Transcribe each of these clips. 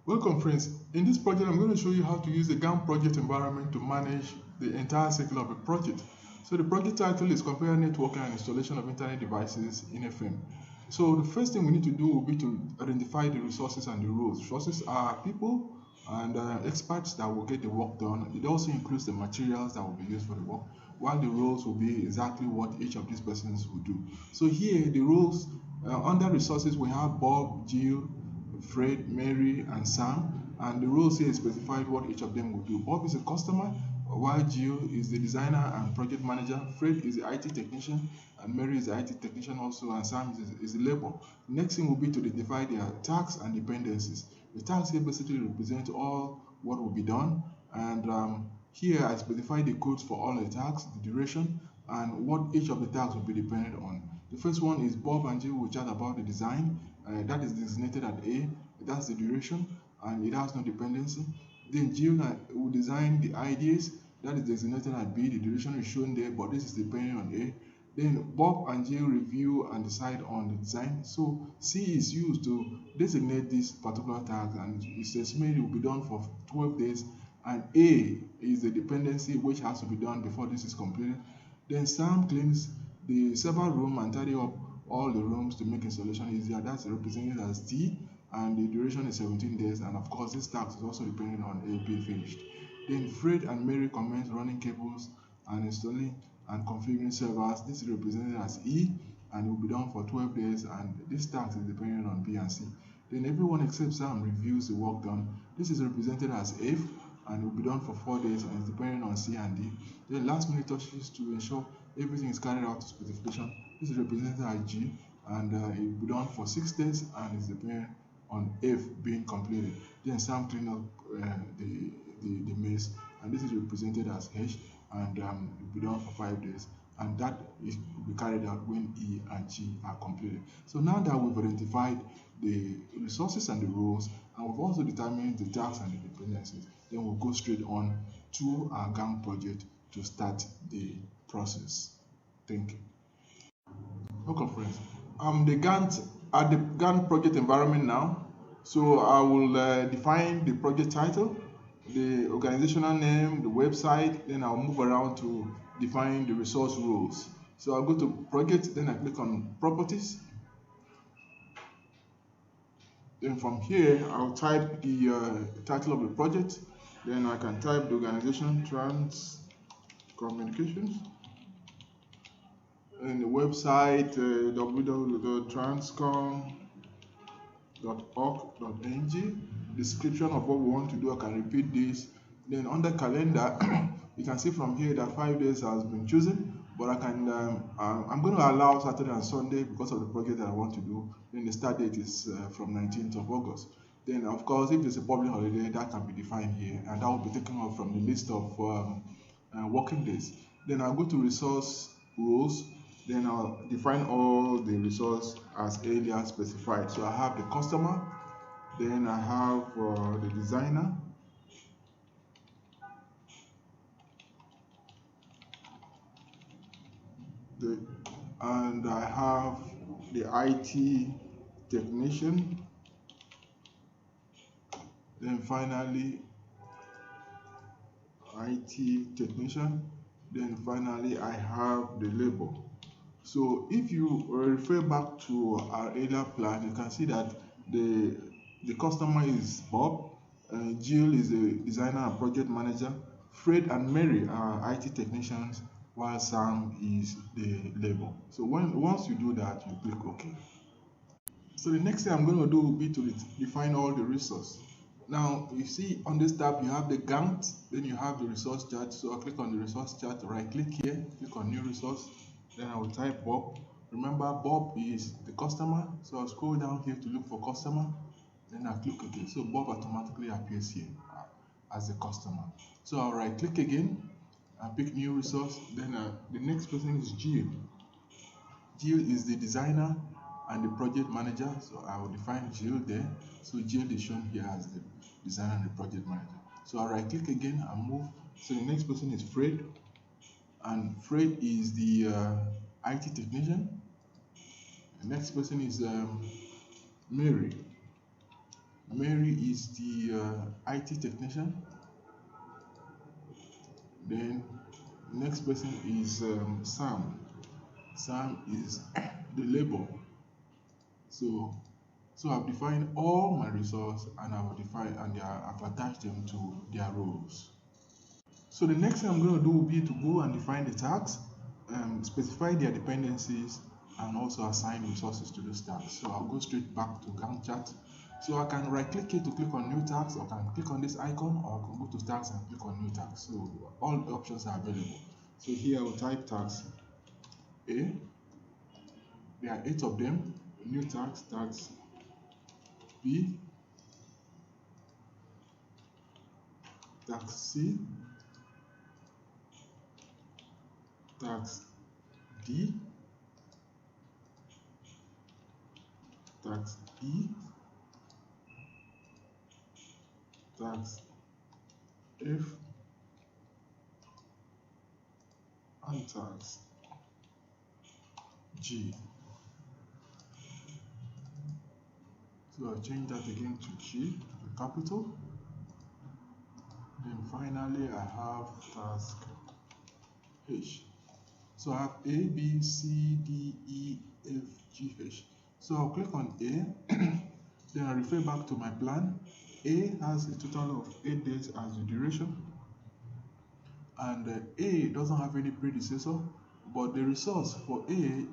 Welcome friends. In this project, I'm going to show you how to use the Gantt project environment to manage the entire cycle of a project. So the project title is Configure Networking and Installation of Internet Devices in FM. So the first thing we need to do will be to identify the resources and the roles. Resources are people and experts that will get the work done. It also includes the materials that will be used for the work, while the roles will be exactly what each of these persons will do. So here, the roles under resources, we have Bob, Jill, Fred, Mary, and Sam, and the roles here specified what each of them will do. Bob is a customer, while Jill is the designer and project manager. Fred is the IT technician, and Mary is the IT technician also, and Sam is the labor. Next thing will be to identify their tasks and dependencies. The tasks here basically represent all what will be done, and here I specify the codes for all the tasks, the duration, and what each of the tasks will be dependent on. The first one is Bob and Jill will chat about the design. That is designated at A. That's the duration, and it has no dependency. Then Jill will design the ideas. That is designated at B. The duration is shown there, but this is depending on A. Then Bob and Jill review and decide on the design. So C is used to designate this particular task, and it's estimated it will be done for 12 days. And A is the dependency which has to be done before this is completed. Then Sam cleans the server room and tidy up all the rooms to make installation easier. That's represented as D, and the duration is 17 days. And of course, this task is also depending on A being finished. Then Fred and Mary commence running cables and installing and configuring servers. This is represented as E, and it will be done for 12 days. And this task is depending on B and C. Then everyone except Sam reviews the work done. This is represented as F, and it will be done for 4 days, and it's depending on C and D. Then last minute touches to ensure everything is carried out to specification. This is represented as G, and it will be done for 6 days, and it's depending on F being completed. Then Sam clean up the mess, and this is represented as H, and it will be done for 5 days, and that is will be carried out when E and G are completed. So now that we've identified the resources and the roles, and we've also determined the tasks and the dependencies, then we'll go straight on to our Gantt project to start the process. Thank you. Okay, friends. The Gantt at the Gantt project environment now. So I will define the project title, the organizational name, the website. Then I'll move around to define the resource rules. So I'll go to project, then I click on properties. Then from here, I'll type the title of the project. Then I can type the organization, Trans Communications. And the website, www.transcom.org.ng. Description of what we want to do, I can repeat this. Then under calendar, you can see from here that 5 days has been chosen, but I can I'm going to allow Saturday and Sunday because of the project that I want to do. Then the start date is from 19th of August. Then of course, if there's a public holiday, that can be defined here, and that will be taken off from the list of working days. Then I'll go to resource rules. Then I'll define all the resource as earlier specified. So I have the customer, then I have the designer, and I have the IT technician, then finally IT technician, then finally I have the labor. So if you refer back to our earlier plan, you can see that the customer is Bob, Jill is a designer and project manager, Fred and Mary are IT technicians, while Sam is the labor. So once you do that, you click OK. So the next thing I'm going to do will be to define all the resources. Now you see on this tab you have the Gantt, then you have the resource chart. So I'll click on the resource chart, right click here, click on new resource, then I will type Bob. Remember, Bob is the customer, so I'll scroll down here to look for customer, then I'll click OK. So Bob automatically appears here as the customer. So I'll right click again and pick new resource. Then the next person is Jill. Jill is the designer and the project manager, so I will define Jill there. So Jill is shown here as the designer and the project manager. So I'll right click again and move. So the next person is Fred, and Fred is the IT technician. The next person is Mary. Mary is the IT technician. Then next person is Sam. Sam is the labor. So I've defined all my resources and I've attached them to their roles. So the next thing I'm going to do will be to go and define the tags, specify their dependencies, and also assign resources to those tags. So I'll go straight back to Gantt chart. So I can right click here to click on new tags, or I can click on this icon, or I can go to tags and click on new tags. So all the options are available. So here I will type tags A. There are 8 of them. New tags, tags B, tags C, tags D, tags E, tags F, and tags G. So I'll change that again to G, the capital. Then finally I have task H. So I have A, B, C, D, E, F, G, H. So I'll click on A, then I refer back to my plan. A has a total of 8 days as the duration, and A doesn't have any predecessor, but the resource for A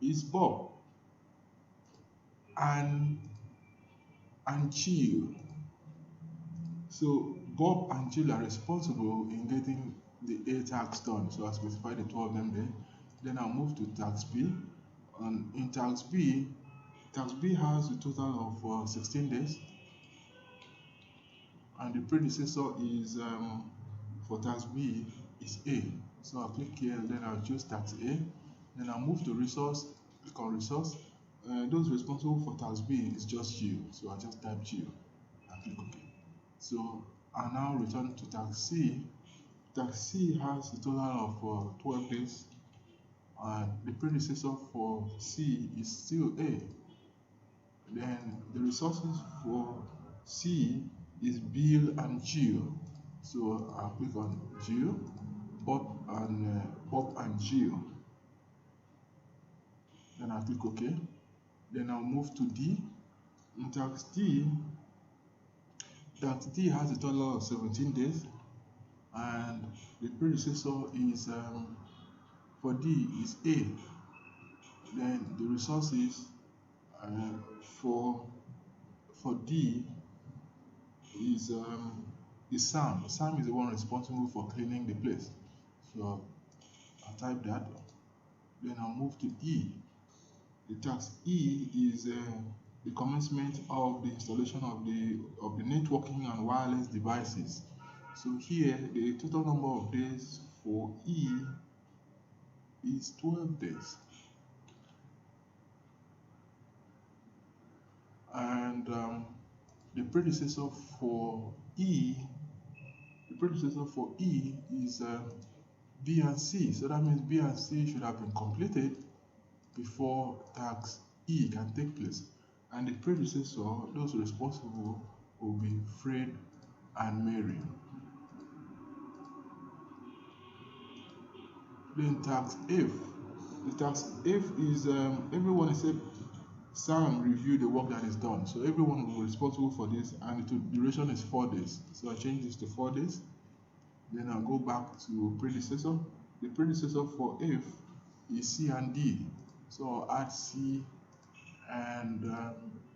is Bob and Jill. So Bob and Jill are responsible in getting the A tags done. So I specify the 2 of them there. Then I'll move to tags B. And in tags B has a total of 16 days. And the predecessor is for tags B is A. So I'll click here, then I'll choose tags A. Then I'll move to resource, click on resource. Those responsible for tags B is just Jill. So I'll just type Jill and click OK. So I now return to tag C. Tag C has a total of 12 days, and the predecessor for C is still A. Then the resources for C is Bill and Jill. So I'll click on Jill, Bob and Jill. Then I'll click OK. Then I'll move to D. In tax D has a total of 17 days, and the predecessor is for D is A. Then the resources for D is Sam. Sam is the one responsible for cleaning the place. So I'll type that. Then I'll move to E. The task E is the commencement of the installation of the networking and wireless devices. So here the total number of days for E is 12 days. And the predecessor for E is B and C. So that means B and C should have been completed before task E can take place. And the predecessor, those responsible, will be Fred and Mary. Then task F. The task F is everyone except Sam review the work that is done. So everyone will be responsible for this, and the duration is 4 days. So I change this to 4 days. Then I'll go back to predecessor. The predecessor for F is C and D. So I'll add C and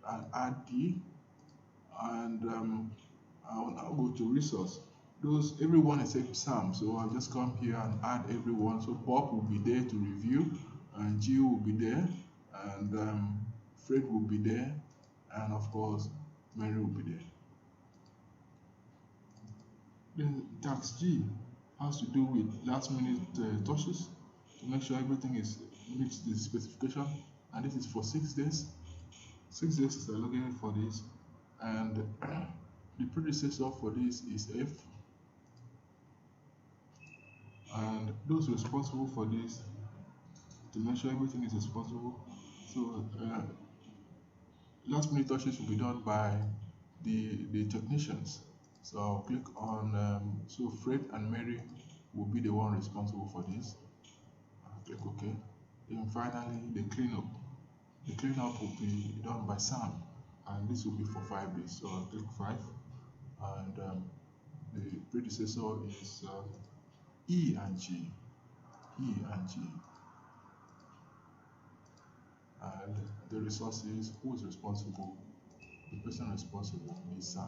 I'll add D, and I'll go to resource. Everyone except Sam. So I'll just come here and add everyone. So Bob will be there to review, and Jill will be there, and Fred will be there, and of course Mary will be there. Then task G has to do with last minute touches to make sure everything meets the specification, and this is for 6 days. 6 days is allocated for this, and the predecessor for this is F, and those responsible for this to make sure everything is responsible. So last minute touches will be done by the technicians. So I'll click on, so Fred and Mary will be the one responsible for this. I'll click OK. Then finally, the cleanup. The cleanup will be done by Sam, and this will be for 5 days. So I'll click 5, and the predecessor is E and G. E and G. And the resources, who is responsible? The person responsible is Sam.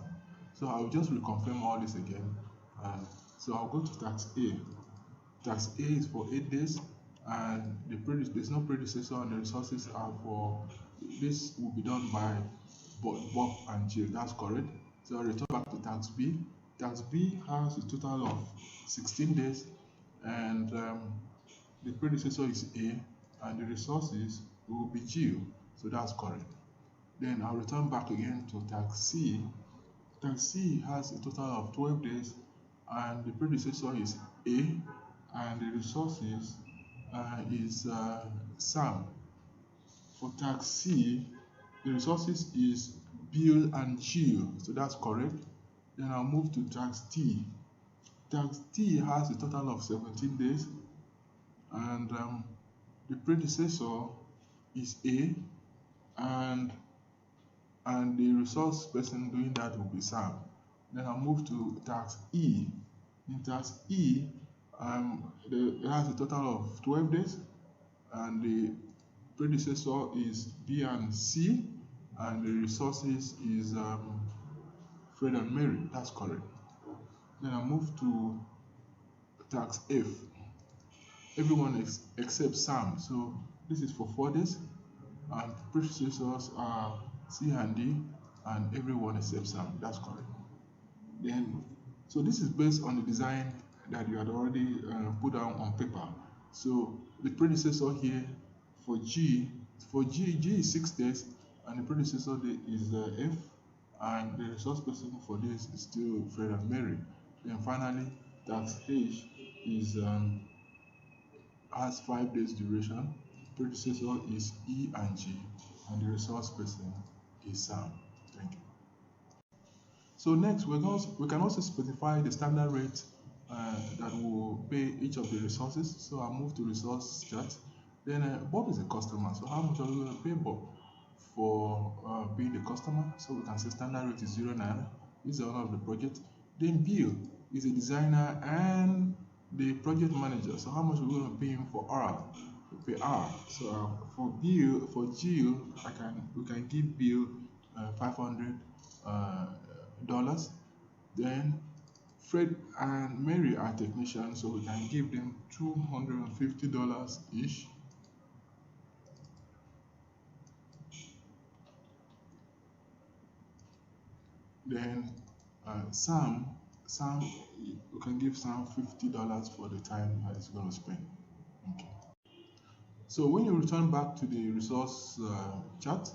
So I'll just reconfirm all this again. And so I'll go to tax A. Tax A is for 8 days, and there's no predecessor, and the resources are for, this will be done by Bob and Jill. That's correct. So I'll return back to tax B. Tax B has a total of 16 days, and the predecessor is A, and the resources will be Jill. So that's correct. Then I'll return back again to tax C. Tax C has a total of 12 days, and the predecessor is A, and the resources is Sam. For tax C, the resources is Bill and Jill, so that's correct. Then I'll move to tax T. Tax T has a total of 17 days, and the predecessor is A, and the resource person doing that will be Sam. Then I'll move to tax E. In tax E, it has a total of 12 days, and the predecessor is B and C, and the resources is Fred and Mary. That's correct. Then I move to tax F. Everyone except Sam. So this is for 4 days, and predecessors are C and D, and everyone except Sam. That's correct. Then, so this is based on the design that you had already put down on paper. So the predecessor here for G is 6 days, and the predecessor is F, and the resource person for this is still Fred and Mary. Then finally, tax H is has 5 days duration. Predecessor is E and G, and the resource person is Sam. Thank you. So next, we can also specify the standard rate that will pay each of the resources. So I'll move to resource chart. Then Bob is a customer. So how much are we going to pay Bob for being the customer? So we can say standard rate is 0 naira. This is the owner of the project. Then Bill is a designer and the project manager. So how much are we going to pay him for R? We pay R. So for Bill, for Jill, we can give Bill $500. Then Fred and Mary are technicians, so we can give them $250 each. Then Sam, we can give Sam $50 for the time that he's going to spend. Okay. So when you return back to the resource chart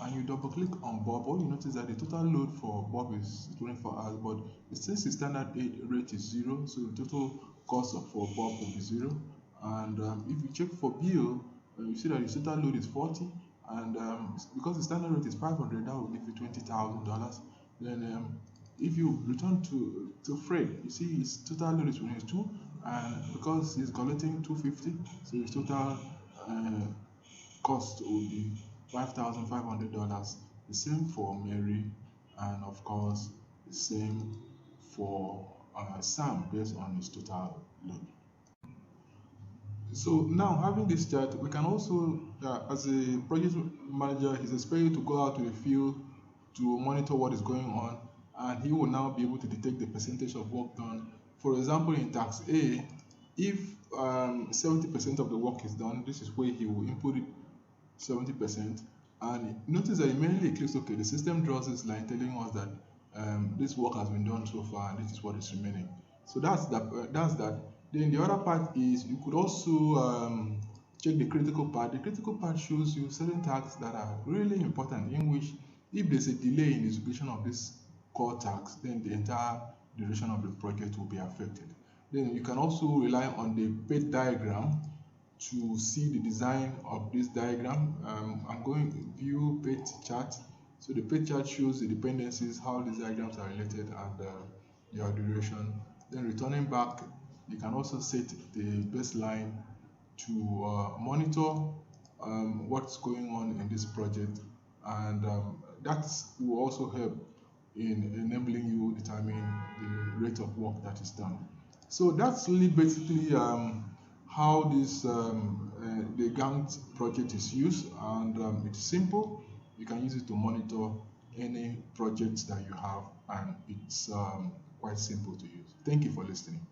and you double click on Bob, you notice that the total load for Bob is 24 hours, but since the standard rate is 0, so the total cost for Bob will be 0. And if you check for Bill, you see that the total load is 40, and because the standard rate is 500, that will give you $20,000. Then if you return to Fred, you see his total load is 22, and because he's collecting $250, so his total cost will be $5,500. The same for Mary, and of course the same for Sam based on his total load. So now, having this chart, we can also, as a project manager, he's expected to go out to the field to monitor what is going on, and he will now be able to detect the percentage of work done. For example, in tax A, if 70% of the work is done, this is where he will input it 70%, and notice that immediately it clicks OK. The system draws this line telling us that this work has been done so far, and this is what is remaining. So that's that. Then the other part is you could also check the critical part. The critical part shows you certain tasks that are really important, in which if there's a delay in the execution of this core task, then the entire duration of the project will be affected. Then you can also rely on the PET diagram to see the design of this diagram. I'm going to view PET chart. So the page chart shows the dependencies, how these diagrams are related, and their duration. Then returning back, you can also set the baseline to monitor what's going on in this project, and that will also help in enabling you determine the rate of work that is done. So that's really basically how this the Gantt project is used, and it's simple. You can use it to monitor any projects that you have, and it's quite simple to use. Thank you for listening.